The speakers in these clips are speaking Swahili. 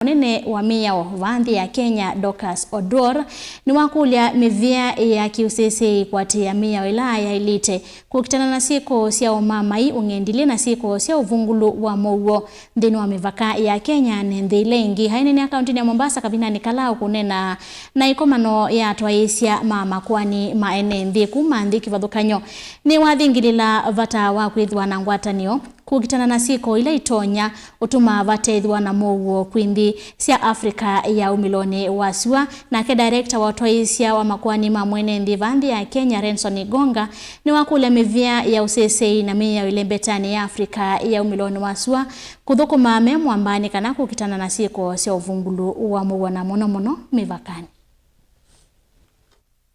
Munene wa Miao wa Nthi ya Kenya Dorcas Oduor Niwakulya Mivia ya Kiusesei Kuatiiya Miao ila Yailite Kuukitana na Syiko sya Umamai Ungendili na Syiko sya Uvungulu wa Muuo Nthini wa Mivaka ya Kenya Nthi Ingi hainene akaunti ya Mombasa kabinani kalau kunena na ikomano ya twaisya mama kwani maene Nthi kuma Nthi kivathukanyo ni wathingilila vata wa kwithwa na ngwatanio Kuukitana na Syiko ila itonya utuma vatethwa na Muuo kwinthi sya Afrika ya umiloni wasua na ke director wa twaisya wa makwani ma mwene Nthi va Nthi ya Kenya Nigonga Niwakulya Mivia ya Useseei na Miao ilembetani ya Afrika ya umiloni wasua kuthukuma memwambani kana Kuukitana na Syiko sya Uvungulu wa Muuo na muno Mivakani.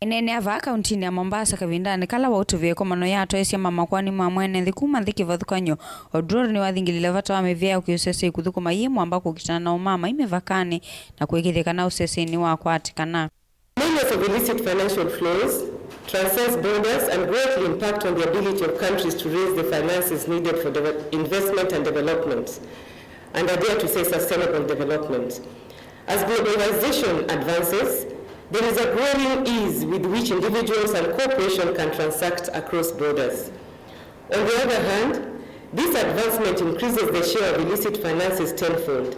Inene ava akaunti ya Mombasa kavindani kala wa utuvie komano ya twaisya mama kwani ma mwene Nthi kuma Nthi kivathukanyo Oduor ni wathingilile vata wa Mivia ya Kiusesei kuthukuma yimu ambako Kuukitana na Umamai Mivakani na kuikithika na Useseei ni wa Kuatiiya. Millions of illicit financial flows transcend borders and greatly impact on the ability of countries to raise the finances needed for investment and development, and I dare to say sustainable development. As globalization advances, there is a growing ease with which individuals and corporations can transact across borders. On the other hand, this advancement increases the share of illicit finances tenfold.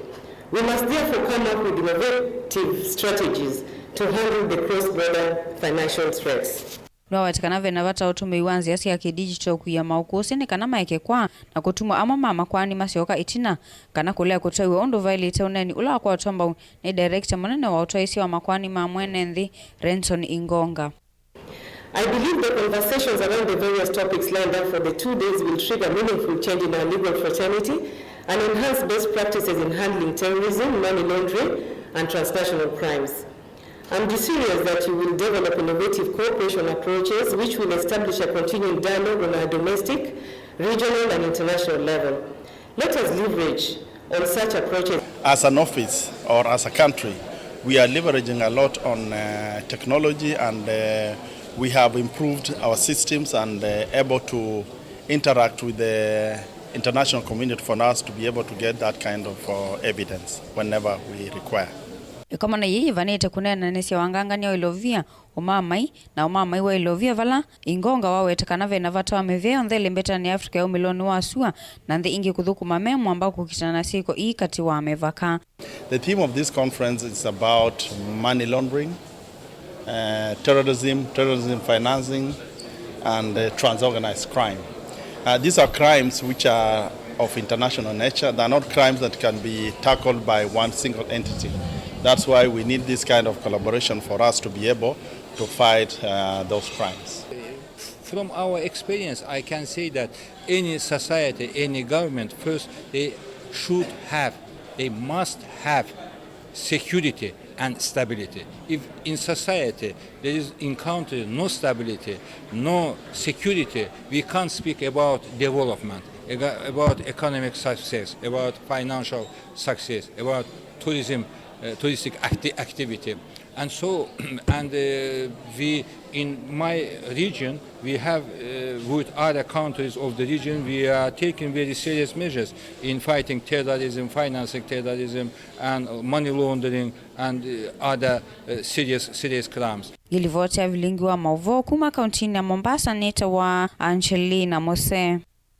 We must therefore come up with innovative strategies to handle the cross-border financial threats. No watikana vena vata utume iwanzi yasi ya kidigital kuya maukusi ni kana maeke kwa na kutumwa ama mama kwani masioka itina kana kulea kutoiwe ondo Yailite uneni ula kwa tomba ni director munene wa utwaisya wa makwani ma mwene Nthi Ingonga. I believe the conversations around the various topics lined up for the 2 days will trigger meaningful change in our legal fraternity and enhance best practices in handling terrorism, money laundering, and transnational crimes. I'm serious that you will develop innovative cooperation approaches which will establish a continuing dialogue on a domestic, regional, and international level. Let us leverage on such approaches. As an office or as a country, we are leveraging a lot on technology, and we have improved our systems and able to interact with the international community for us to be able to get that kind of evidence whenever we require. Ikomana yeye vanete kunena nesya wangangania ilovia Umamai na Umamai wa ilovia vala Ingonga wawetekana vena vata wa Mivia Nthi ilembetani ya Afrika ya umiloni wasua na Nthi Ingi kuthukuma memu ambako Kuukitana na Syiko ikati wa Mivaka. The theme of this conference is about money laundering, terrorism financing, and transorganized crime. These are crimes which are of international nature. They are not crimes that can be tackled by one single entity. That's why we need this kind of collaboration for us to be able to fight those crimes. From our experience, I can say that any society, any government, first they must have security and stability. If in society there is encountered no stability, no security, we can't speak about development, about economic success, about financial success, about touristic activity. And so, we in my region, we have with other countries of the region, we are taking very serious measures in fighting terrorism, financing terrorism, and money laundering, and other serious crimes. Ilivoti ya vilingi wa Maovisa kuma kaunti ya Mombasa neta wa Angelina Mose.